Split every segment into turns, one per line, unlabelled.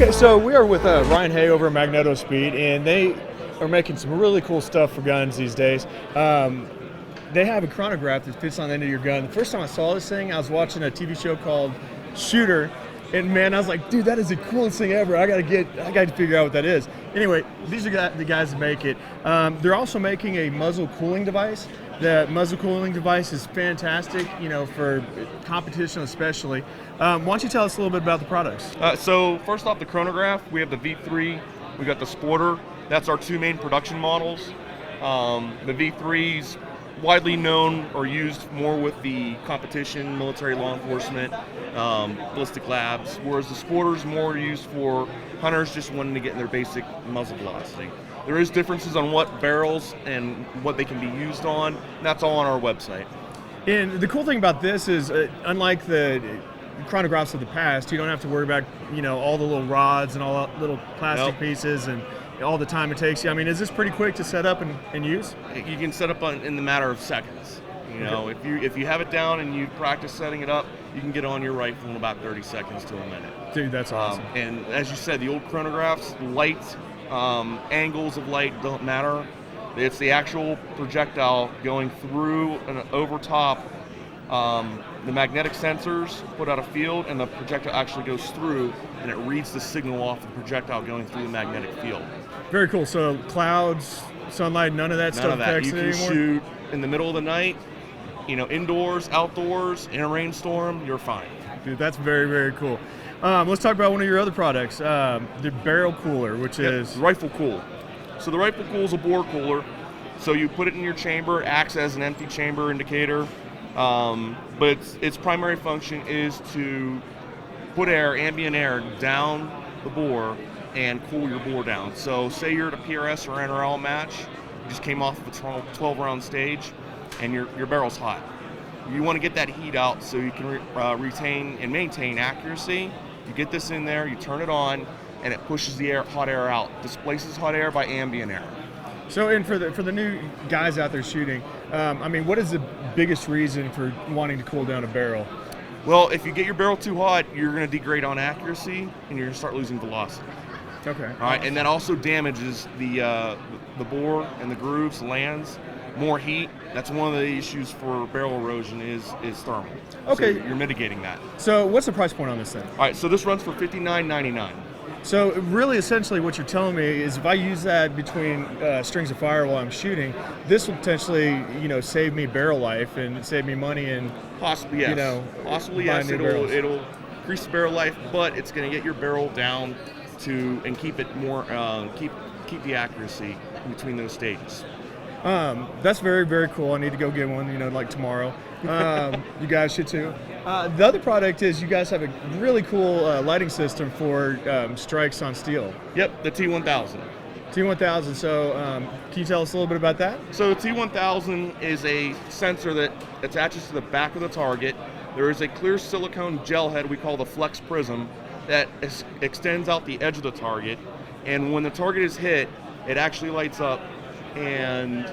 Okay, so we are with Ryan Hay over at Magnetospeed, and they are making some really cool stuff for guns these days. They have a chronograph that fits on the end of your gun. The first time I saw this thing, I was watching a TV show called Shooter, and man, I was like, dude, that is the coolest thing ever. I got to figure out what that is. Anyway, these are the guys that make it. They're also making a muzzle cooling device. The muzzle cooling device is fantastic, for competition especially. Why don't you tell us a little bit about the products?
So first off, the chronograph, we have the V3, we got the Sporter. That's our two main production models. The V3's widely known or used more with the competition, military, law enforcement, ballistic labs, whereas the Sporter's more used for hunters just wanting to get in their basic muzzle velocity. There is differences on what barrels and what they can be used on, and that's all on our website.
And the cool thing about this is, unlike the chronographs of the past, you don't have to worry about all the little rods and all the little plastic pieces and all the time it takes you. I mean, is this pretty quick to set up and use?
You can set up in the matter of seconds.
Okay.
If you have it down and you practice setting it up, you can get on your rifle in about 30 seconds to a minute.
Dude, that's awesome.
And as you said, the old chronographs, light, angles of light don't matter. It's the actual projectile going through and over top the magnetic sensors put out a field, and the projectile actually goes through and it reads the signal off the projectile going through the magnetic field.
Very cool. So clouds, sunlight, none of that stuff affects it anymore?
You can shoot in the middle of the night, indoors, outdoors, in a rainstorm, you're fine.
Dude, that's very, very cool. Let's talk about one of your other products, the barrel cooler, which is
Rifle Cool. So the Rifle Cool is a bore cooler. So you put it in your chamber, acts as an empty chamber indicator. But its primary function is to put ambient air down the bore and cool your bore down. So say you're at a PRS or NRL match, you just came off of a 12-round stage, and your barrel's hot. You want to get that heat out so you can retain and maintain accuracy. You get this in there, you turn it on, and it pushes the hot air out, displaces hot air by ambient air.
So, and for the new guys out there shooting, what is the biggest reason for wanting to cool down a barrel?
Well, if you get your barrel too hot, you're going to degrade on accuracy, and you're going to start losing velocity.
Okay.
All right, and that also damages the bore and the grooves, lands. More heat. That's one of the issues for barrel erosion is thermal.
Okay.
So you're mitigating that.
So, what's the price point on this thing?
All right, so this runs for $59.99.
So really, essentially, what you're telling me is if I use that between strings of fire while I'm shooting, this will potentially, save me barrel life and save me money and
possibly yes. Possibly yes. It'll increase the barrel life, but it's going to get your barrel down and keep it more keep the accuracy in between those stages.
That's very, very cool. I need to go get one, like tomorrow. You guys should too. The other product is you guys have a really cool lighting system for strikes on steel.
Yep, the T1000.
T1000. So can you tell us a little bit about that?
So the T1000 is a sensor that attaches to the back of the target. There is a clear silicone gel head we call the Flex Prism that extends out the edge of the target. And when the target is hit, it actually lights up and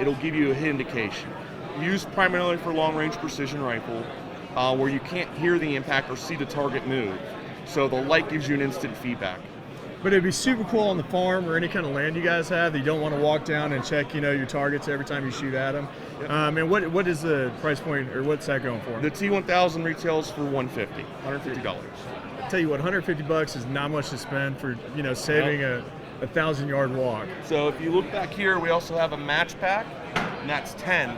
it'll give you a hit indication. Used primarily for long-range precision rifle, where you can't hear the impact or see the target move. So the light gives you an instant feedback.
But it'd be super cool on the farm or any kind of land you guys have that you don't want to walk down and check, your targets every time you shoot at them. Yep. And what is the price point, or what's that going for?
The T1000 retails for $150.
I tell you what, $150 is not much to spend for saving a 1,000-yard walk.
So if you look back here, we also have a match pack, and that's 10.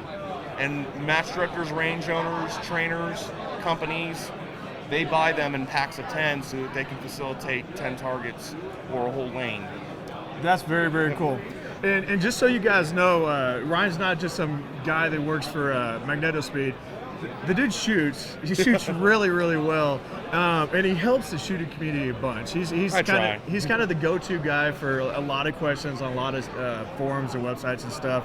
And match directors, range owners, trainers, companies, they buy them in packs of 10 so that they can facilitate 10 targets or a whole lane.
That's very, very cool. And just so you guys know, Ryan's not just some guy that works for Magnetospeed. The dude shoots. He shoots really, really well, and he helps the shooting community a bunch. He's kind of the go-to guy for a lot of questions on a lot of forums and websites and stuff.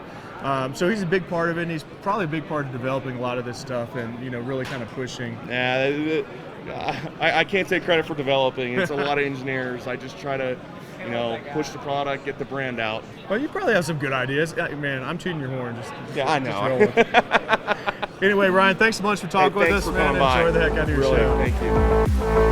So he's a big part of it, and he's probably a big part of developing a lot of this stuff and really kind of pushing.
Yeah, I can't take credit for developing. It's a lot of engineers. I just try to push the product, get the brand out.
Well, you probably have some good ideas. Man, I'm tooting your horn.
I know.
Anyway, Ryan, thanks so much for talking with us, man. Enjoy the heck out of your show.
Thank you.